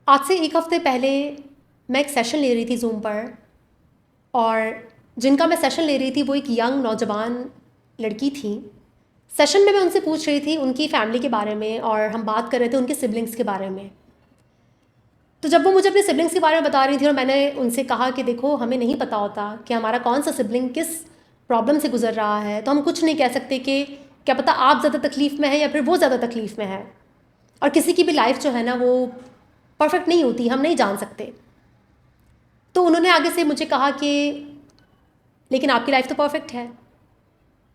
आज से 1 हफ़्ते पहले मैं एक सेशन ले रही थी ज़ूम पर और जिनका मैं सेशन ले रही थी वो एक यंग नौजवान लड़की थी। सेशन में मैं उनसे पूछ रही थी उनकी फ़ैमिली के बारे में और हम बात कर रहे थे उनके सिबलिंग्स के बारे में। तो जब वो मुझे अपने सिबलिंग्स के बारे में बता रही थी और मैंने उनसे कहा कि देखो हमें नहीं पता होता कि हमारा कौन सा सिबलिंग किस प्रॉब्लम से गुज़र रहा है, तो हम कुछ नहीं कह सकते कि क्या पता आप ज़्यादा तकलीफ़ में है या फिर वो ज़्यादा तकलीफ़ में है। और किसी की भी लाइफ जो है ना वो परफेक्ट नहीं होती, हम नहीं जान सकते। तो उन्होंने आगे से मुझे कहा कि लेकिन आपकी लाइफ तो परफेक्ट है।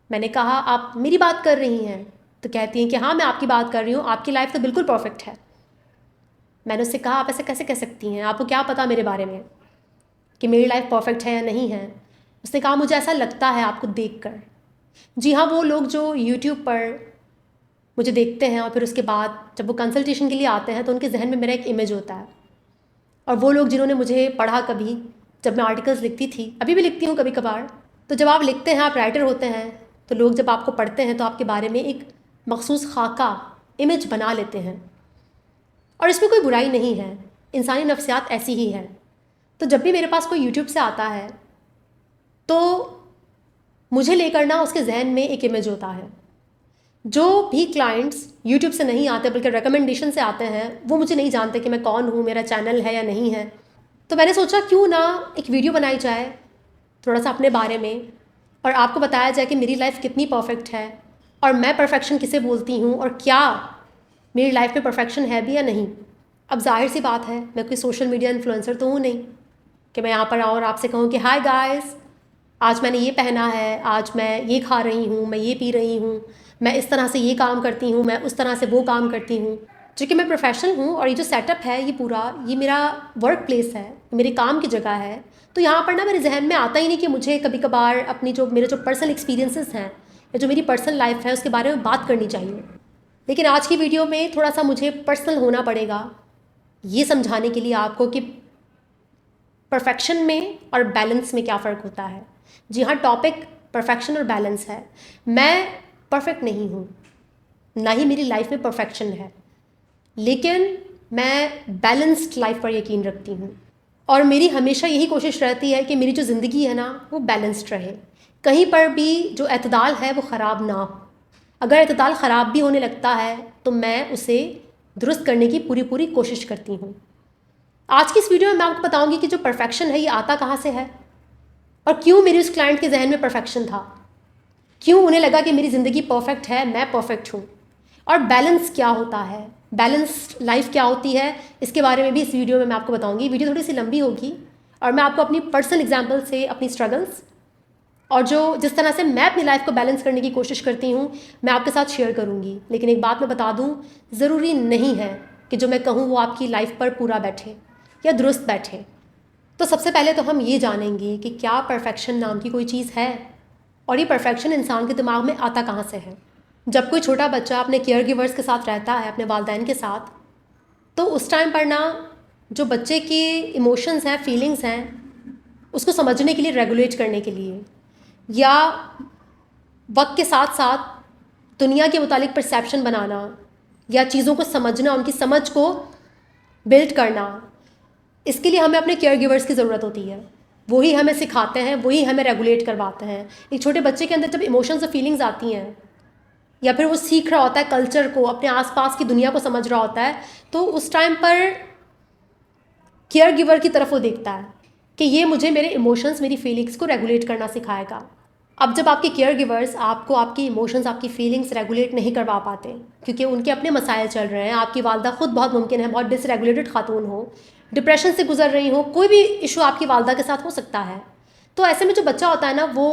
मैंने कहा आप मेरी बात कर रही हैं? तो कहती हैं कि हाँ मैं आपकी बात कर रही हूँ, आपकी लाइफ तो बिल्कुल परफेक्ट है। मैंने उससे कहा आप ऐसे कैसे कह सकती हैं, आपको क्या पता मेरे बारे में कि मेरी लाइफ परफेक्ट है या नहीं है। उसने कहा मुझे ऐसा लगता है आपको देख कर। जी हाँ, वो लोग जो यूट्यूब पर मुझे देखते हैं और फिर उसके बाद जब वो कंसल्टेशन के लिए आते हैं तो उनके जहन में मेरा एक इमेज होता है। और वो लोग जिन्होंने मुझे पढ़ा कभी, जब मैं आर्टिकल्स लिखती थी, अभी भी लिखती हूँ कभी कभार, तो जब आप लिखते हैं, आप राइटर होते हैं, तो लोग जब आपको पढ़ते हैं तो आपके बारे में एक मखसूस खाका इमेज बना लेते हैं। और इसमें कोई बुराई नहीं है, इंसानी नफ्सियात ऐसी ही है। तो जब भी मेरे पास कोई यूट्यूब से आता है तो मुझे लेकर ना उसके जहन में एक इमेज होता है। जो भी क्लाइंट्स यूट्यूब से नहीं आते बल्कि रिकमेंडेशन से आते हैं, वो मुझे नहीं जानते कि मैं कौन हूँ, मेरा चैनल है या नहीं है। तो मैंने सोचा क्यों ना एक वीडियो बनाई जाए थोड़ा सा अपने बारे में और आपको बताया जाए कि मेरी लाइफ कितनी परफेक्ट है और मैं परफेक्शन किसे बोलती हूँ और क्या मेरी लाइफ में परफेक्शन है भी या नहीं। अब जाहिर सी बात है, मैं कोई सोशल मीडिया इन्फ्लुएंसर तो हूँ नहीं कि मैं यहाँ पर आऊँ और आपसे कहूँ कि हाय गाइस, आज मैंने ये पहना है, आज मैं ये खा रही हूँ, मैं ये पी रही हूँ, मैं इस तरह से ये काम करती हूँ, मैं उस तरह से वो काम करती हूँ। चूँकि मैं प्रोफेशनल हूँ और ये जो सेटअप है ये पूरा, ये मेरा वर्क प्लेस है, मेरे काम की जगह है, तो यहाँ पर ना मेरे जहन में आता ही नहीं कि मुझे कभी कभार अपनी जो मेरे जो पर्सनल एक्सपीरियंसेस हैं या जो मेरी पर्सनल लाइफ है उसके बारे में बात करनी चाहिए। लेकिन आज की वीडियो में थोड़ा सा मुझे पर्सनल होना पड़ेगा ये समझाने के लिए आपको कि परफेक्शन में और बैलेंस में क्या फ़र्क होता है। जी हाँ, टॉपिक परफेक्शन और बैलेंस है। मैं परफेक्ट नहीं हूँ, ना ही मेरी लाइफ में परफेक्शन है, लेकिन मैं बैलेंस्ड लाइफ पर यकीन रखती हूँ और मेरी हमेशा यही कोशिश रहती है कि मेरी जो ज़िंदगी है ना वो बैलेंस्ड रहे, कहीं पर भी जो एतदाल है वो ख़राब ना हो। अगर एतदाल ख़राब भी होने लगता है तो मैं उसे दुरुस्त करने की पूरी पूरी कोशिश करती हूँ। आज की इस वीडियो में मैं आपको बताऊंगी कि जो परफेक्शन है ये आता कहाँ से है और क्यों मेरी उस क्लाइंट के जहन में परफेक्शन था, क्यों उन्हें लगा कि मेरी ज़िंदगी परफेक्ट है, मैं परफेक्ट हूँ, और बैलेंस क्या होता है, बैलेंस लाइफ क्या होती है, इसके बारे में भी इस वीडियो में मैं आपको बताऊंगी। वीडियो थोड़ी सी लंबी होगी और मैं आपको अपनी पर्सनल एग्जाम्पल से अपनी स्ट्रगल्स और जो जिस तरह से मैं अपनी लाइफ को बैलेंस करने की कोशिश करती हूँ मैं आपके साथ शेयर करूँगी। लेकिन एक बात मैं बता दूँ, ज़रूरी नहीं है कि जो मैं कहूँ वो आपकी लाइफ पर पूरा बैठे या दुरुस्त बैठे। तो सबसे पहले तो हम ये जानेंगे कि क्या परफेक्शन नाम की कोई चीज़ है और ये परफेक्शन इंसान के दिमाग में आता कहाँ से है। जब कोई छोटा बच्चा अपने केयर गिवर्स के साथ रहता है, अपने वालिदैन के साथ, तो उस टाइम पर ना जो बच्चे के इमोशंस हैं, फीलिंग्स हैं, उसको समझने के लिए, रेगुलेट करने के लिए, या वक्त के साथ साथ दुनिया के मुतालिक परसेप्शन बनाना या चीज़ों को समझना, उनकी समझ को बिल्ड करना, इसके लिए हमें अपने केयर गिवर्स की ज़रूरत होती है। वही हमें सिखाते हैं, वही हमें रेगुलेट करवाते हैं। एक छोटे बच्चे के अंदर जब इमोशंस और फीलिंग्स आती हैं या फिर वो सीख रहा होता है कल्चर को, अपने आसपास की दुनिया को समझ रहा होता है, तो उस टाइम पर केयर गिवर की तरफ वो देखता है कि ये मुझे मेरे इमोशंस, मेरी फीलिंग्स को रेगुलेट करना सिखाएगा। अब जब आपके केयर गिवर्स आपको आपकी इमोशंस, आपकी फीलिंग्स रेगुलेट नहीं करवा पाते क्योंकि उनके अपने मसाइल चल रहे हैं, आपकी वालदा खुद बहुत मुमकिन है बहुत डिसरेगुलेटेड खातून हो, डिप्रेशन से गुजर रही हो, कोई भी इशू आपकी वालदा के साथ हो सकता है, तो ऐसे में जो बच्चा होता है ना वो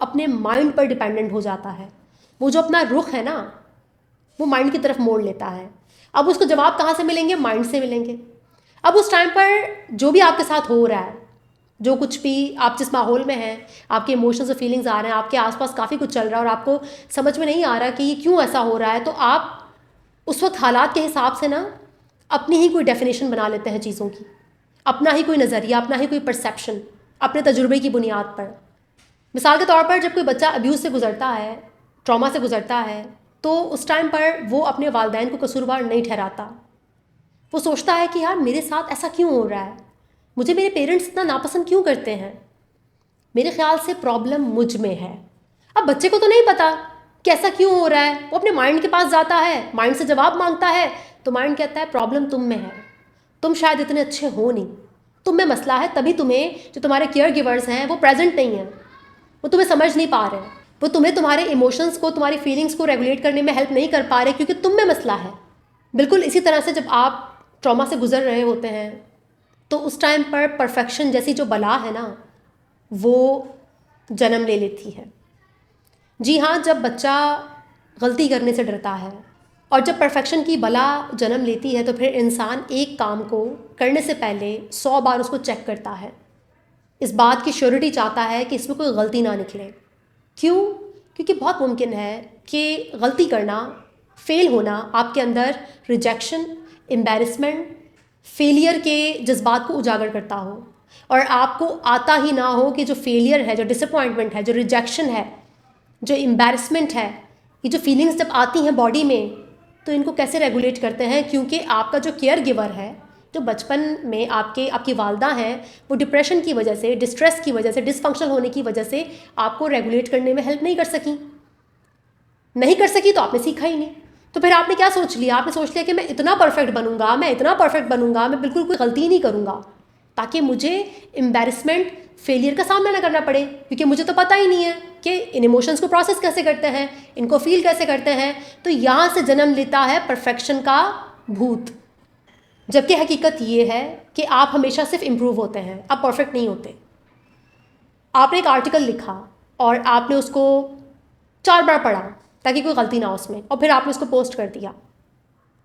अपने माइंड पर डिपेंडेंट हो जाता है। वो जो अपना रुख है ना वो माइंड की तरफ मोड़ लेता है। अब उसको जवाब कहाँ से मिलेंगे? माइंड से मिलेंगे। अब उस टाइम पर जो भी आपके साथ हो रहा है, जो कुछ भी आप जिस माहौल में हैं, आपके इमोशंस और फीलिंग्स आ रहे हैं, आपके आसपास काफ़ी कुछ चल रहा है और आपको समझ में नहीं आ रहा कि ये क्यों ऐसा हो रहा है, तो आप उस वक्त हालात के हिसाब से ना अपनी ही कोई डेफिनेशन बना लेते हैं चीज़ों की, अपना ही कोई नज़रिया, अपना ही कोई परसेप्शन, अपने तजुर्बे की बुनियाद पर। मिसाल के तौर पर जब कोई बच्चा अब्यूज़ से गुजरता है, ट्रॉमा से गुजरता है, तो उस टाइम पर वो अपने वालिदैन को कसूरवार नहीं ठहराता, वो सोचता है कि यार मेरे साथ ऐसा क्यों हो रहा है, मुझे मेरे पेरेंट्स इतना नापसंद क्यों करते हैं, मेरे ख्याल से प्रॉब्लम मुझ में है। अब बच्चे को तो नहीं पता कि ऐसा क्यों हो रहा है, वो अपने माइंड के पास जाता है, माइंड से जवाब मांगता है, तो माइंड कहता है प्रॉब्लम तुम में है, तुम शायद इतने अच्छे हो नहीं, तुम में मसला है, तभी तुम्हें जो तुम्हारे केयर गिवर्स हैं वो प्रेजेंट नहीं है, वो तुम्हें समझ नहीं पा रहे, वो तुम्हें तुम्हारे इमोशंस को, तुम्हारी फीलिंग्स को रेगुलेट करने में हेल्प नहीं कर पा रहे, क्योंकि तुम में मसला है। बिल्कुल इसी तरह से जब आप ट्रॉमा से गुजर रहे होते हैं तो उस टाइम पर परफेक्शन जैसी जो बला है ना, वो जन्म ले लेती है। जी हाँ, जब बच्चा गलती करने से डरता है और जब परफेक्शन की बला जन्म लेती है तो फिर इंसान एक काम को करने से पहले 100 बार उसको चेक करता है, इस बात की श्योरिटी चाहता है कि इसमें कोई गलती ना निकले। क्यों? क्योंकि बहुत मुमकिन है कि गलती करना, फेल होना आपके अंदर रिजेक्शन, एम्बैरेसमेंट, फेलियर के जज्बात को उजागर करता हो और आपको आता ही ना हो कि जो फेलियर है, जो डिसअपॉइंटमेंट है, जो रिजेक्शन है, जो एम्बैरेसमेंट है, ये जो फीलिंग्स जब आती हैं बॉडी में तो इनको कैसे रेगुलेट करते हैं। क्योंकि आपका जो केयर गिवर है, जो बचपन में आपकी वालदा हैं, वो डिप्रेशन की वजह से, डिस्ट्रेस की वजह से, डिसफंक्शनल होने की वजह से आपको रेगुलेट करने में हेल्प नहीं कर सकी तो आपने सीखा ही नहीं। तो फिर आपने क्या सोच लिया? आपने सोच लिया कि मैं इतना परफेक्ट बनूंगा, मैं बिल्कुल कोई गलती नहीं करूंगा ताकि मुझे एम्बैरेसमेंट, फेलियर का सामना ना करना पड़े, क्योंकि मुझे तो पता ही नहीं है कि इन इमोशंस को प्रोसेस कैसे करते हैं, इनको फील कैसे करते हैं। तो यहाँ से जन्म लेता है परफेक्शन का भूत। जबकि हकीकत ये है कि आप हमेशा सिर्फ इम्प्रूव होते हैं, आप परफेक्ट नहीं होते। आपने एक आर्टिकल लिखा और आपने उसको 4 बार पढ़ा ताकि कोई गलती ना हो उसमें, और फिर आपने उसको पोस्ट कर दिया,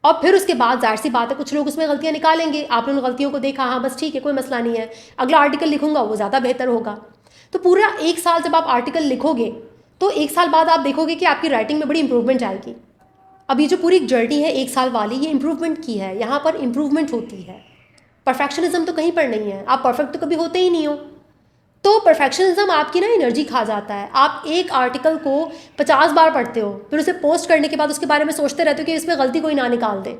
और फिर उसके बाद जाहिर सी बात है कुछ लोग उसमें गलतियाँ निकालेंगे। आपने उन गलतियों को देखा, हाँ बस ठीक है, कोई मसला नहीं है, अगला आर्टिकल लिखूंगा वो ज़्यादा बेहतर होगा। तो पूरा 1 साल जब आप आर्टिकल लिखोगे तो 1 साल बाद आप देखोगे कि आपकी राइटिंग में बड़ी इंप्रूवमेंट आएगी। अब ये जो पूरी जर्नी है 1 साल वाली, ये इंप्रूवमेंट की है, यहाँ पर इंप्रूवमेंट होती है। परफेक्शनिज्म तो कहीं पर नहीं है, आप परफेक्ट तो कभी होते ही नहीं हो। तो परफेक्शनिज्म आपकी ना एनर्जी खा जाता है। आप एक आर्टिकल को 50 बार पढ़ते हो, फिर उसे पोस्ट करने के बाद उसके बारे में सोचते रहते हो कि इसमें गलती कोई ना निकाल दे।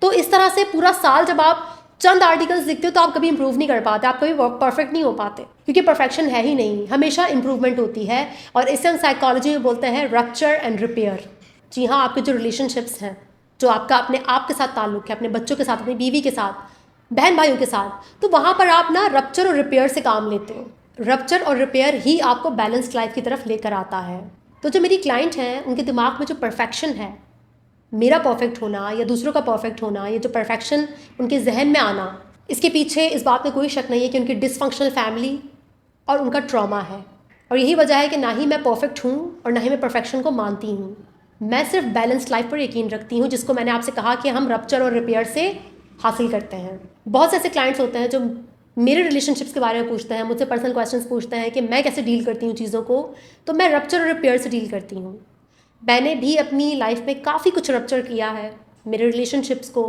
तो इस तरह से पूरा साल जब आप चंद आर्टिकल्स लिखते हो तो आप कभी इंप्रूव नहीं कर पाते, आप कभी परफेक्ट नहीं हो पाते, क्योंकि परफेक्शन है ही नहीं, हमेशा इंप्रूवमेंट होती है। और इसे हम साइकोलॉजी में बोलते हैं रप्चर एंड रिपेयर। जी हाँ, आपके जो रिलेशनशिप्स हैं, जो आपका अपने आप के साथ ताल्लुक़ है, अपने बच्चों के साथ, अपनी बीवी के साथ, बहन भाइयों के साथ, तो वहाँ पर आप ना रप्चर और रिपेयर से काम लेते हो। रप्चर और रिपेयर ही आपको बैलेंस्ड लाइफ की तरफ लेकर आता है। तो जो मेरी क्लाइंट हैं, उनके दिमाग में जो परफेक्शन है, मेरा परफेक्ट होना या दूसरों का परफेक्ट होना, ये जो परफेक्शन उनके जहन में आना, इसके पीछे इस बात में कोई शक नहीं है कि उनकी डिसफंक्शनल फैमिली और उनका ट्रॉमा है। और यही वजह है कि ना ही मैं परफेक्ट हूँ और ना ही मैं परफेक्शन को मानती हूँ। मैं सिर्फ बैलेंस्ड लाइफ पर यकीन रखती हूँ, जिसको मैंने आपसे कहा कि हम रप्चर और रिपेयर से हासिल करते हैं। बहुत से ऐसे क्लाइंट्स होते हैं जो मेरे रिलेशनशिप्स के बारे में पूछते हैं, मुझसे पर्सनल क्वेश्चंस पूछते हैं कि मैं कैसे डील करती हूँ चीज़ों को। तो मैं रप्चर और रिपेयर से डील करती हूँ। मैंने भी अपनी लाइफ में काफ़ी कुछ रप्चर किया है मेरे रिलेशनशिप्स को।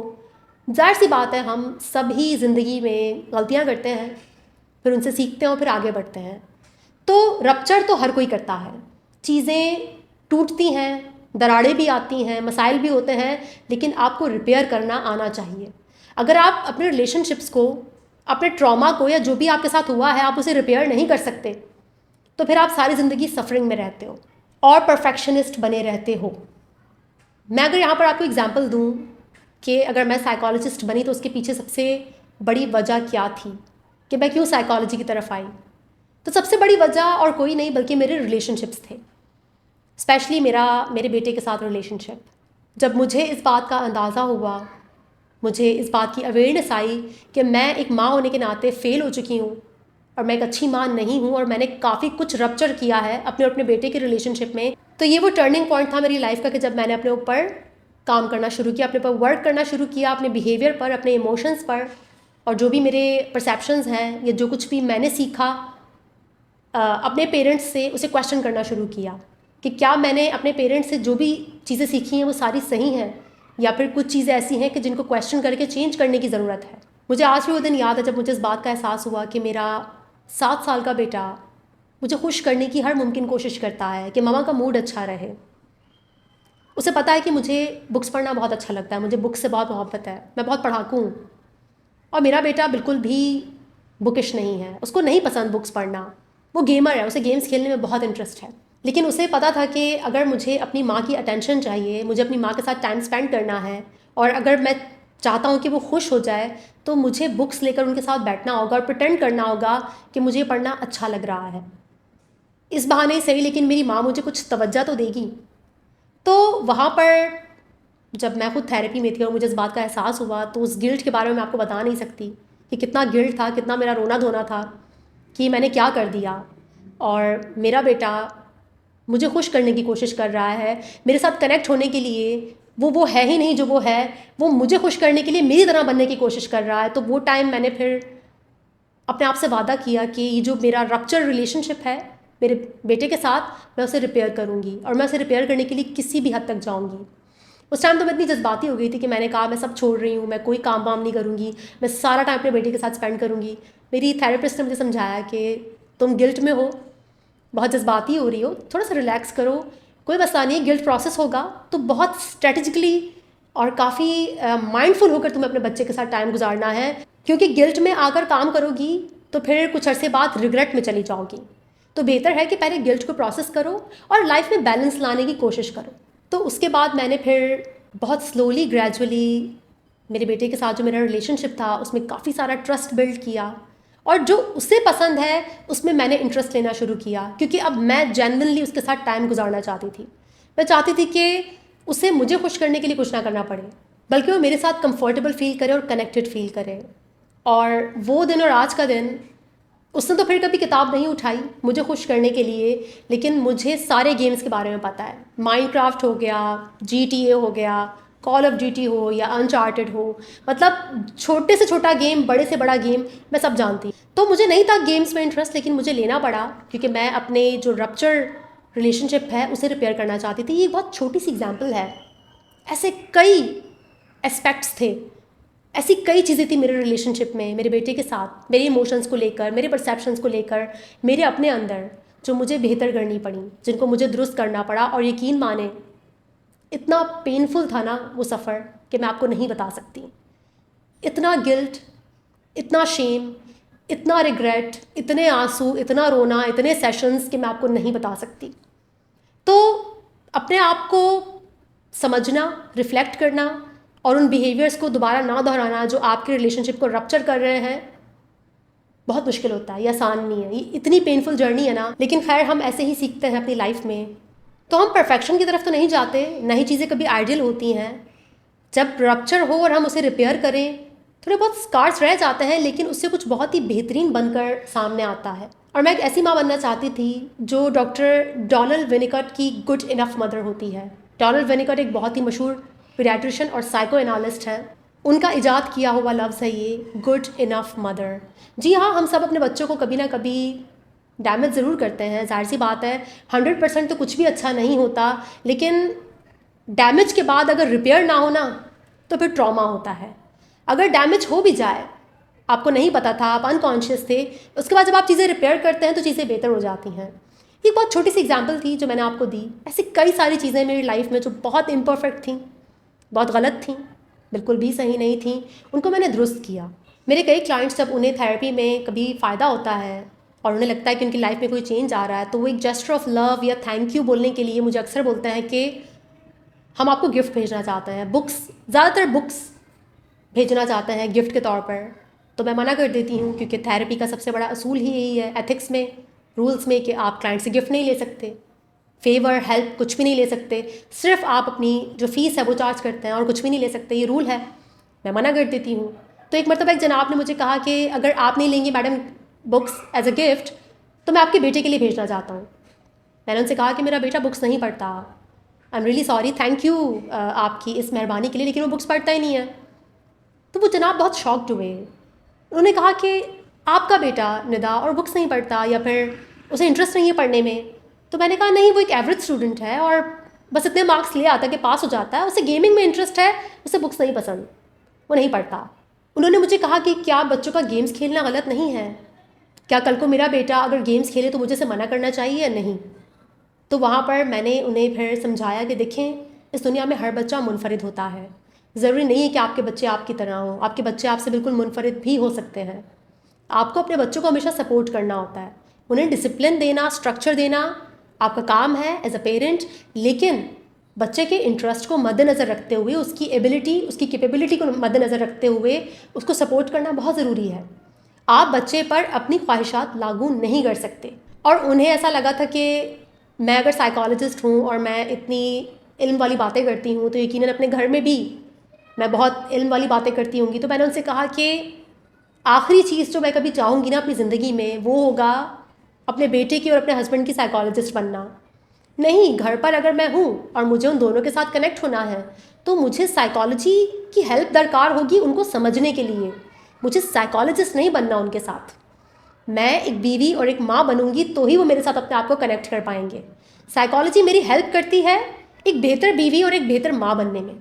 जाहिर सी बात है, हम सभी ज़िंदगी में गलतियाँ करते हैं, फिर उनसे सीखते हैं और फिर आगे बढ़ते हैं। तो रप्चर तो हर कोई करता है, चीज़ें टूटती हैं, दरारें भी आती हैं, मसाइल भी होते हैं, लेकिन आपको रिपेयर करना आना चाहिए। अगर आप अपने रिलेशनशिप्स को, अपने ट्रॉमा को, या जो भी आपके साथ हुआ है, आप उसे रिपेयर नहीं कर सकते, तो फिर आप सारी ज़िंदगी सफरिंग में रहते हो और परफेक्शनिस्ट बने रहते हो। मैं अगर यहाँ पर आपको एग्जांपल दूँ कि अगर मैं साइकोलॉजिस्ट बनी तो उसके पीछे सबसे बड़ी वजह क्या थी कि मैं क्यों साइकोलॉजी की तरफ आई, तो सबसे बड़ी वजह और कोई नहीं बल्कि मेरे रिलेशनशिप्स थे। स्पेशली मेरे बेटे के साथ रिलेशनशिप। जब मुझे इस बात का अंदाज़ा हुआ, मुझे इस बात की अवेयरनेस आई कि मैं एक माँ होने के नाते फ़ेल हो चुकी हूँ और मैं एक अच्छी माँ नहीं हूँ, और मैंने काफ़ी कुछ रप्चर किया है अपने और अपने बेटे के रिलेशनशिप में। तो ये वो टर्निंग पॉइंट था मेरी लाइफ का कि जब मैंने अपने ऊपर काम करना शुरू किया, अपने ऊपर वर्क करना शुरू किया, अपने बिहेवियर पर, अपने इमोशंस पर, और जो भी मेरे परसेप्शंस हैं या जो कुछ भी मैंने सीखा अपने पेरेंट्स से, उसे क्वेश्चन करना शुरू किया कि क्या मैंने अपने पेरेंट्स से जो भी चीज़ें सीखी हैं वो सारी सही हैं, या फिर कुछ चीज़ें ऐसी हैं कि जिनको क्वेश्चन करके चेंज करने की ज़रूरत है। मुझे आज भी वो दिन याद है जब मुझे इस बात का एहसास हुआ कि मेरा 7 साल का बेटा मुझे खुश करने की हर मुमकिन कोशिश करता है कि मम्मा का मूड अच्छा रहे। उसे पता है कि मुझे बुक्स पढ़ना बहुत अच्छा लगता है, मुझे बुक्स से बहुत मोहब्बत है, मैं बहुत पढ़ाकू हूँ। और मेरा बेटा बिल्कुल भी बुकिश नहीं है, उसको नहीं पसंद बुक्स पढ़ना। वो गेमर है, उसे गेम्स खेलने में बहुत इंटरेस्ट है। लेकिन उसे पता था कि अगर मुझे अपनी माँ की अटेंशन चाहिए, मुझे अपनी माँ के साथ टाइम स्पेंड करना है, और अगर मैं चाहता हूँ कि वो खुश हो जाए, तो मुझे बुक्स लेकर उनके साथ बैठना होगा और प्रिटेंड करना होगा कि मुझे पढ़ना अच्छा लग रहा है। इस बहाने ही सही, लेकिन मेरी माँ मुझे कुछ तवज्जो तो देगी। तो वहाँ पर जब मैं खुद थेरेपी में थी और मुझे इस बात का एहसास हुआ, तो उस गिल्ट के बारे में मैं आपको बता नहीं सकती कि कितना गिल्ट था, कितना मेरा रोना धोना था कि मैंने क्या कर दिया। और मेरा बेटा मुझे खुश करने की कोशिश कर रहा है, मेरे साथ कनेक्ट होने के लिए। वो है ही नहीं जो वो है, वो मुझे खुश करने के लिए मेरी तरह बनने की कोशिश कर रहा है। तो वो टाइम मैंने फिर अपने आप से वादा किया कि ये जो मेरा रप्चर रिलेशनशिप है मेरे बेटे के साथ, मैं उसे रिपेयर करूँगी, और मैं उसे रिपेयर करने के लिए किसी भी हद तक जाऊँगी। उस टाइम तो मैं इतनी जज्बाती हो गई थी कि मैंने कहा मैं सब छोड़ रही हूँ, मैं कोई काम वाम नहीं करूँगी, मैं सारा टाइम अपने बेटे के साथ स्पेंड करूँगी। मेरी थेरेपिस्ट ने मुझे समझाया कि तुम गिल्ट में हो, बहुत जज्बाती हो रही हो, थोड़ा सा रिलैक्स करो, कोई मसला नहीं, गिल्ट प्रोसेस होगा, तो बहुत स्ट्रेटेजिकली और काफ़ी माइंडफुल होकर तुम्हें अपने बच्चे के साथ टाइम गुजारना है, क्योंकि गिल्ट में आकर काम करोगी तो फिर कुछ अरसे बाद रिग्रेट में चली जाओगी। तो बेहतर है कि पहले गिल्ट को प्रोसेस करो और लाइफ में बैलेंस लाने की कोशिश करो। तो उसके बाद मैंने फिर बहुत स्लोली ग्रेजुअली मेरे बेटे के साथ जो मेरा रिलेशनशिप था उसमें काफ़ी सारा ट्रस्ट बिल्ड किया, और जो उसे पसंद है उसमें मैंने इंटरेस्ट लेना शुरू किया, क्योंकि अब मैं जेन्युइनली उसके साथ टाइम गुजारना चाहती थी। मैं चाहती थी कि उसे मुझे खुश करने के लिए कुछ ना करना पड़े, बल्कि वो मेरे साथ कंफर्टेबल फील करे और कनेक्टेड फील करे। और वो दिन और आज का दिन, उसने तो फिर कभी किताब नहीं उठाई मुझे खुश करने के लिए, लेकिन मुझे सारे गेम्स के बारे में पता है। माइनक्राफ्ट हो गया, GTA हो गया, कॉल ऑफ ड्यूटी हो या अनचार्टेड हो, मतलब छोटे से छोटा गेम, बड़े से बड़ा गेम, मैं सब जानती। तो मुझे नहीं था गेम्स में इंटरेस्ट, लेकिन मुझे लेना पड़ा क्योंकि मैं अपने जो रप्चर रिलेशनशिप है उसे रिपेयर करना चाहती थी। ये एक बहुत छोटी सी एग्जाम्पल है, ऐसे कई एस्पेक्ट्स थे, ऐसी कई चीज़ें थी मेरे रिलेशनशिप में, मेरे बेटे के साथ, मेरे इमोशंस को लेकर, मेरे परसेप्शंस को लेकर, मेरे अपने अंदर, जो मुझे बेहतर करनी पड़ी, जिनको मुझे दुरुस्त करना पड़ा। और यकीन माने इतना पेनफुल था ना वो सफ़र कि मैं आपको नहीं बता सकती। इतना गिल्ट, इतना शेम, इतना रिग्रेट, इतने आंसू, इतना रोना, इतने सेशंस कि मैं आपको नहीं बता सकती। तो अपने आप को समझना, रिफ्लेक्ट करना और उन बिहेवियर्स को दोबारा ना दोहराना जो आपके रिलेशनशिप को रप्चर कर रहे हैं, बहुत मुश्किल होता है, ये आसान नहीं है। ये इतनी पेनफुल जर्नी है ना, लेकिन खैर हम ऐसे ही सीखते हैं अपनी लाइफ में। तो हम परफेक्शन की तरफ तो नहीं जाते, नई चीज़ें कभी आइडियल होती हैं। जब रप्चर हो और हम उसे रिपेयर करें, थोड़े बहुत स्कार्स रह जाते हैं, लेकिन उससे कुछ बहुत ही बेहतरीन बनकर सामने आता है। और मैं एक ऐसी माँ बनना चाहती थी जो डॉक्टर डोनाल्ड विनिकट की गुड इनफ मदर होती है। डोनाल्ड विनिकट एक बहुत ही मशहूर पीडियाट्रिशियन और साइको एनालिस्ट है। उनका इजाद किया हुआ लफ्ज़ है ये, गुड इनफ मदर। जी हाँ, हम सब अपने बच्चों को कभी ना कभी डैमेज ज़रूर करते हैं, जाहिर सी बात है। 100% तो कुछ भी अच्छा नहीं होता, लेकिन डैमेज के बाद अगर रिपेयर ना हो ना, तो फिर ट्रॉमा होता है। अगर डैमेज हो भी जाए, आपको नहीं पता था, आप अनकॉन्शियस थे, उसके बाद जब आप चीज़ें रिपेयर करते हैं तो चीज़ें बेहतर हो जाती हैं। एक बहुत छोटी सी एग्जांपल थी जो मैंने आपको दी। ऐसी कई सारी चीज़ें मेरी लाइफ में जो बहुत इम्परफेक्ट थी, बहुत गलत थी, बिल्कुल भी सही नहीं थी, उनको मैंने दुरुस्त किया। मेरे कई क्लाइंट्स, जब उन्हें थेरेपी में कभी फ़ायदा होता है और उन्हें लगता है कि उनकी लाइफ में कोई चेंज आ रहा है, तो वो एक जेस्चर ऑफ लव या थैंक यू बोलने के लिए मुझे अक्सर बोलते हैं कि हम आपको गिफ्ट भेजना चाहते हैं। बुक्स, ज़्यादातर बुक्स भेजना चाहते हैं गिफ्ट के तौर पर। तो मैं मना कर देती हूँ, क्योंकि थेरेपी का सबसे बड़ा असूल ही यही है, एथिक्स में, रूल्स में, कि आप क्लाइंट से गिफ्ट नहीं ले सकते, फेवर, हेल्प कुछ भी नहीं ले सकते। सिर्फ आप अपनी जो फ़ीस है वो चार्ज करते हैं और कुछ भी नहीं ले सकते, ये रूल है। मैं मना कर देती हूँ। तो एक मरतबा एक जनाब ने मुझे कहा कि अगर आप नहीं लेंगी madam books as a gift, तो मैं आपके बेटे के लिए भेजना चाहता हूँ। मैंने उनसे कहा कि मेरा बेटा बुक्स नहीं पढ़ता, I am really sorry, thank you आपकी इस मेहरबानी के लिए, लेकिन वो बुक्स पढ़ता ही नहीं है। तो वो जनाब बहुत शॉक्ड हुए। उन्होंने कहा कि आपका बेटा निदा और बुक्स नहीं पढ़ता, या फिर उसे इंटरेस्ट नहीं है पढ़ने में। तो मैंने कहा नहीं, वो एक एवरेज स्टूडेंट है और बस इतने मार्क्स ले आता है कि पास हो जाता है, उसे गेमिंग में इंटरेस्ट है, उसे बुक्स नहीं पसंद, वो नहीं पढ़ता। उन्होंने मुझे कहा कि क्या बच्चों का गेम्स खेलना गलत नहीं है? क्या कल को मेरा बेटा अगर गेम्स खेले तो मुझे उसे मना करना चाहिए या नहीं? तो वहाँ पर मैंने उन्हें फिर समझाया कि देखें, इस दुनिया में हर बच्चा मुनफरिद होता है। ज़रूरी नहीं है कि आपके बच्चे आपकी तरह हों, आपके बच्चे आपसे बिल्कुल मुनफरिद भी हो सकते हैं। आपको अपने बच्चों को हमेशा सपोर्ट करना होता है, उन्हें डिसिप्लिन देना, स्ट्रक्चर देना आपका काम है एज अ पेरेंट, लेकिन बच्चे के इंटरेस्ट को मद्देनज़र रखते हुए, उसकी एबिलिटी, उसकी कैपेबिलिटी को मद्देनज़र रखते हुए उसको सपोर्ट करना बहुत ज़रूरी है। आप बच्चे पर अपनी ख्वाहिशात लागू नहीं कर सकते। और उन्हें ऐसा लगा था कि मैं अगर साइकोलॉजिस्ट हूँ और मैं इतनी इल्म वाली बातें करती हूँ तो यकीनन अपने घर में भी मैं बहुत इल्म वाली बातें करती होंगी। तो मैंने उनसे कहा कि आखिरी चीज़ जो मैं कभी चाहूँगी ना अपनी ज़िंदगी में, वो होगा अपने बेटे की और अपने हस्बैंड की साइकोलॉजिस्ट बनना। नहीं, घर पर अगर मैं हूँ और मुझे उन दोनों के साथ कनेक्ट होना है तो मुझे साइकोलॉजी की हेल्प दरकार होगी उनको समझने के लिए। मुझे साइकोलॉजिस्ट नहीं बनना उनके साथ। मैं एक बीवी और एक माँ बनूंगी तो ही वो मेरे साथ अपने आप को कनेक्ट कर पाएंगे। साइकोलॉजी मेरी हेल्प करती है एक बेहतर बीवी और एक बेहतर माँ बनने में।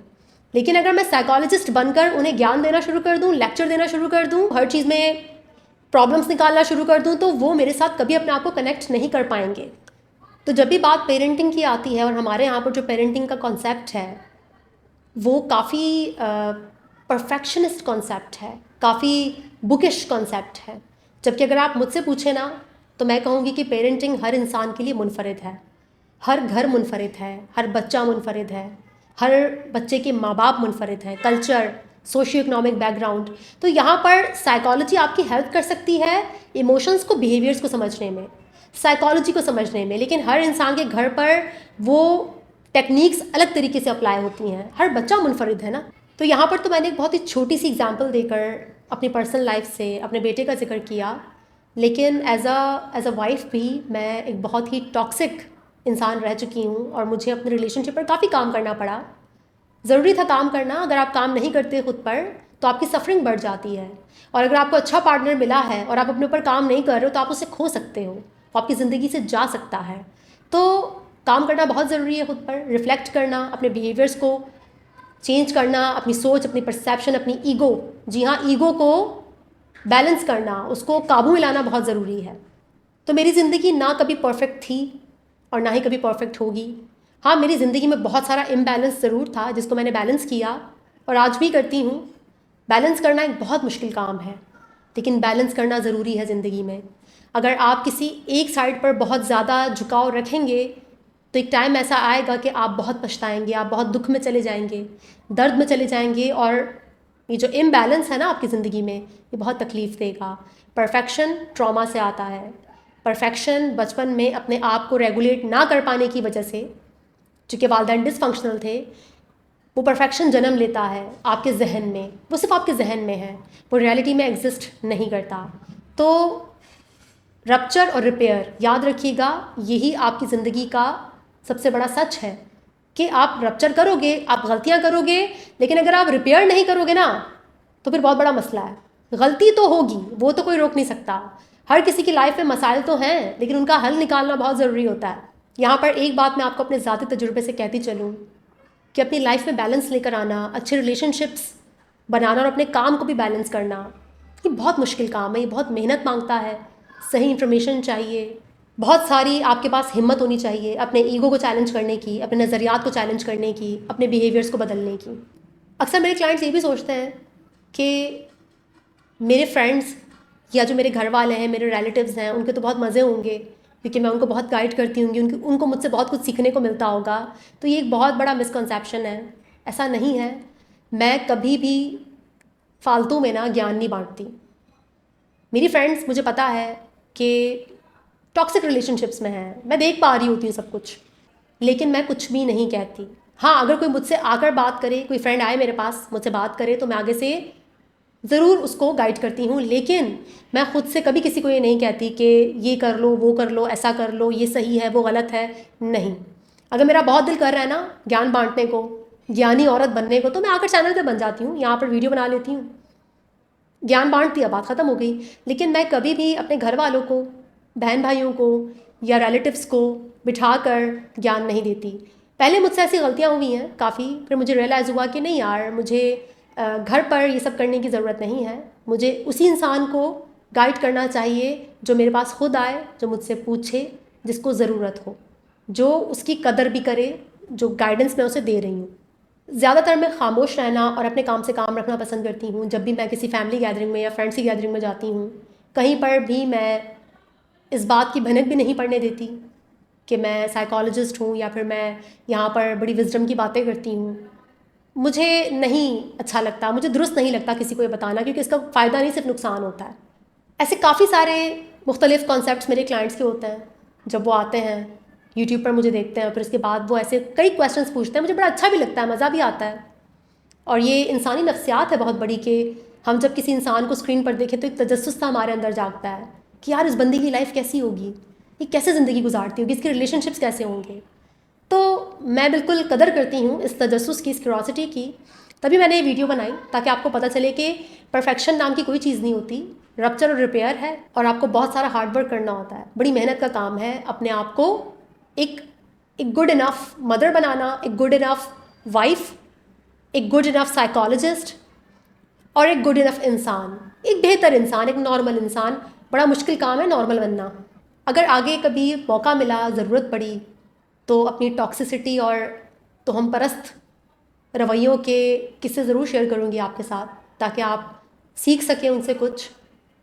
लेकिन अगर मैं साइकोलॉजिस्ट बनकर उन्हें ज्ञान देना शुरू कर दूँ, लेक्चर देना शुरू कर दूँ, हर चीज़ में प्रॉब्लम्स निकालना शुरू कर दूँ, तो वो मेरे साथ कभी अपने आप को कनेक्ट नहीं कर पाएंगे। तो जब भी बात पेरेंटिंग की आती है, और हमारे यहाँ पर जो पेरेंटिंग का कॉन्सेप्ट है वो काफ़ी परफेक्शनिस्ट कॉन्सेप्ट है, काफ़ी बुकिश कॉन्सेप्ट है। जबकि अगर आप मुझसे पूछे ना तो मैं कहूँगी कि पेरेंटिंग हर इंसान के लिए मुनफरिद है, हर घर मुनफरिद है, हर बच्चा मुनफरिद है, हर बच्चे के माँ बाप मुनफरिद हैं, कल्चर, सोशियो इकोनॉमिक बैकग्राउंड। तो यहाँ पर साइकोलॉजी आपकी हेल्प कर सकती है इमोशंस को, बिहेवियर्स को समझने में, साइकोलॉजी को समझने में, लेकिन हर इंसान के घर पर वो टेक्निक्स अलग तरीके से अप्लाई होती हैं। हर बच्चा मुनफरिद है ना। तो यहाँ पर तो मैंने एक बहुत ही छोटी सी एग्जांपल देकर अपनी पर्सनल लाइफ से अपने बेटे का जिक्र किया, लेकिन एज अ वाइफ भी मैं एक बहुत ही टॉक्सिक इंसान रह चुकी हूँ और मुझे अपने रिलेशनशिप पर काफ़ी काम करना पड़ा। ज़रूरी था काम करना। अगर आप काम नहीं करते खुद पर तो आपकी सफरिंग बढ़ जाती है, और अगर आपको अच्छा पार्टनर मिला है और आप अपने ऊपर काम नहीं कर रहे हो तो आप उसे खो सकते हो, वो आपकी ज़िंदगी से जा सकता है। तो काम करना बहुत ज़रूरी है, खुद पर रिफ्लेक्ट करना, अपने बिहेवियर्स को चेंज करना, अपनी सोच, अपनी परसेप्शन, अपनी ईगो, जी हाँ, ईगो को बैलेंस करना, उसको काबू में लाना बहुत ज़रूरी है। तो मेरी ज़िंदगी ना कभी परफेक्ट थी और ना ही कभी परफेक्ट होगी। हाँ, मेरी ज़िंदगी में बहुत सारा इम्बैलेंस ज़रूर था जिसको मैंने बैलेंस किया और आज भी करती हूँ। बैलेंस करना एक बहुत मुश्किल काम है, लेकिन बैलेंस करना ज़रूरी है ज़िंदगी में। अगर आप किसी एक साइड पर बहुत ज़्यादा झुकाव रखेंगे तो एक टाइम ऐसा आएगा कि आप बहुत पछताएंगे, आप बहुत दुख में चले जाएंगे, दर्द में चले जाएंगे, और ये जो इम्बैलेंस है ना आपकी ज़िंदगी में, ये बहुत तकलीफ़ देगा। परफेक्शन ट्रॉमा से आता है। परफेक्शन बचपन में अपने आप को रेगुलेट ना कर पाने की वजह से, चूँकि वालिदैन डिसफंक्शनल थे, वो परफेक्शन जन्म लेता है आपके जहन में। वो सिर्फ आपके जहन में है, वो रियलिटी में एग्जिस्ट नहीं करता। तो रप्चर और रिपेयर, याद रखिएगा, यही आपकी ज़िंदगी का सबसे बड़ा सच है कि आप रप्चर करोगे, आप गलतियाँ करोगे, लेकिन अगर आप रिपेयर नहीं करोगे ना तो फिर बहुत बड़ा मसला है। गलती तो होगी, वो तो कोई रोक नहीं सकता। हर किसी की लाइफ में मसाइल तो हैं, लेकिन उनका हल निकालना बहुत ज़रूरी होता है। यहाँ पर एक बात मैं आपको अपने ज़ाती तजुर्बे से कहती चलूँ कि अपनी लाइफ में बैलेंस लेकर आना, अच्छे रिलेशनशिप्स बनाना और अपने काम को भी बैलेंस करना, ये बहुत मुश्किल काम है, ये बहुत मेहनत मांगता है। सही इन्फॉर्मेशन चाहिए, बहुत सारी आपके पास हिम्मत होनी चाहिए अपने ईगो को चैलेंज करने की, अपने नज़रियात को चैलेंज करने की, अपने बिहेवियर्स को बदलने की। अक्सर मेरे क्लाइंट्स ये भी सोचते हैं कि मेरे फ्रेंड्स या जो मेरे घर वाले हैं, मेरे रिलेटिव्स हैं, उनके तो बहुत मज़े होंगे क्योंकि मैं उनको बहुत गाइड करती होंगी, उनको मुझसे बहुत कुछ सीखने को मिलता होगा। तो ये एक बहुत बड़ा मिसकंसेप्शन है, ऐसा नहीं है। मैं कभी भी फालतू में ना ज्ञान नहीं बांटती। मेरी फ्रेंड्स, मुझे पता है कि टॉक्सिक रिलेशनशिप्स में हैं, मैं देख पा रही होती हूँ सब कुछ, लेकिन मैं कुछ भी नहीं कहती। हाँ, अगर कोई मुझसे आकर बात करे, कोई फ्रेंड आए मेरे पास मुझसे बात करे, तो मैं आगे से ज़रूर उसको गाइड करती हूँ, लेकिन मैं खुद से कभी किसी को ये नहीं कहती कि ये कर लो, वो कर लो, ऐसा कर लो, ये सही है, वो गलत है। नहीं, अगर मेरा बहुत दिल कर रहा है ना ज्ञान बांटने को, ज्ञानी औरत बनने को, तो मैं आकर चैनल पे बन जाती हूँ, यहाँ पर वीडियो बना लेती हूँ, ज्ञान बांट दिया, बात ख़त्म हो गई। लेकिन मैं कभी भी अपने घर वालों को, बहन भाइयों को या रिलेटिव्स को बिठाकर ज्ञान नहीं देती। पहले मुझसे ऐसी गलतियाँ हुई हैं काफ़ी, फिर मुझे रियलाइज़ हुआ कि नहीं यार, मुझे घर पर ये सब करने की ज़रूरत नहीं है। मुझे उसी इंसान को गाइड करना चाहिए जो मेरे पास खुद आए, जो मुझसे पूछे, जिसको ज़रूरत हो, जो उसकी कदर भी करे, जो गाइडेंस मैं उसे दे रही हूँ। ज़्यादातर मैं खामोश रहना और अपने काम से काम रखना पसंद करती हूँ। जब भी मैं किसी फैमिली गैदरिंग में या फ्रेंड्स की गैदरिंग में जाती हूँ, कहीं पर भी मैं इस बात की भनक भी नहीं पड़ने देती कि मैं साइकोलॉजिस्ट हूँ या फिर मैं यहाँ पर बड़ी विजडम की बातें करती हूँ। मुझे नहीं अच्छा लगता, मुझे दुरुस्त नहीं लगता किसी को ये बताना, क्योंकि इसका फ़ायदा नहीं, सिर्फ नुकसान होता है। ऐसे काफ़ी सारे मुख्तलिफ़ कॉन्सेप्ट्स मेरे क्लाइंट्स के होते हैं। जब वो आते हैं यूट्यूब पर मुझे देखते हैं, फिर उसके बाद वो ऐसे कई क्वेश्चंस पूछते हैं, मुझे बड़ा अच्छा भी लगता है, मज़ा भी आता है। और ये इंसानी नफ्सियात है बहुत बड़ी कि हम जब किसी इंसान को स्क्रीन पर देखें तो एक तजस्सुस सा हमारे अंदर जागता है कि यार इस बंदी की लाइफ कैसी होगी, ये कैसे ज़िंदगी गुजारती होगी, इसके रिलेशनशिप्स कैसे होंगे। तो मैं बिल्कुल कदर करती हूँ इस तजस्सुस की, इस क्यूरोसिटी की, तभी मैंने ये वीडियो बनाई ताकि आपको पता चले कि परफेक्शन नाम की कोई चीज़ नहीं होती, रप्चर और रिपेयर है, और आपको बहुत सारा हार्ड वर्क करना होता है, बड़ी मेहनत का काम है अपने आप को एक एक गुड इनफ मदर बनाना, एक गुड इनफ वाइफ, एक गुड इनफ साइकोलॉजिस्ट और एक गुड इनफ इंसान, एक बेहतर इंसान, एक नॉर्मल इंसान। बड़ा मुश्किल काम है नॉर्मल बनना। अगर आगे कभी मौका मिला, ज़रूरत पड़ी, तो अपनी टॉक्सिसिटी और तोहम परस्त रवैयों के किस्से ज़रूर शेयर करूँगी आपके साथ, ताकि आप सीख सकें उनसे कुछ।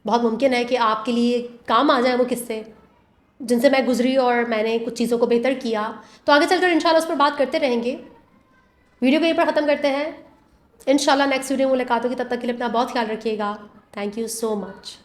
बहुत मुमकिन है कि आपके लिए काम आ जाए वो किस्से जिनसे मैं गुजरी और मैंने कुछ चीज़ों को बेहतर किया। तो आगे चलकर इंशाल्लाह उस पर बात करते रहेंगे। वीडियो को यहीं पर ख़त्म करते हैं। इंशाल्लाह नेक्स्ट वीडियो में मुलाकात होगी, तब तक के लिए अपना बहुत ख्याल रखिएगा। Thank you so much.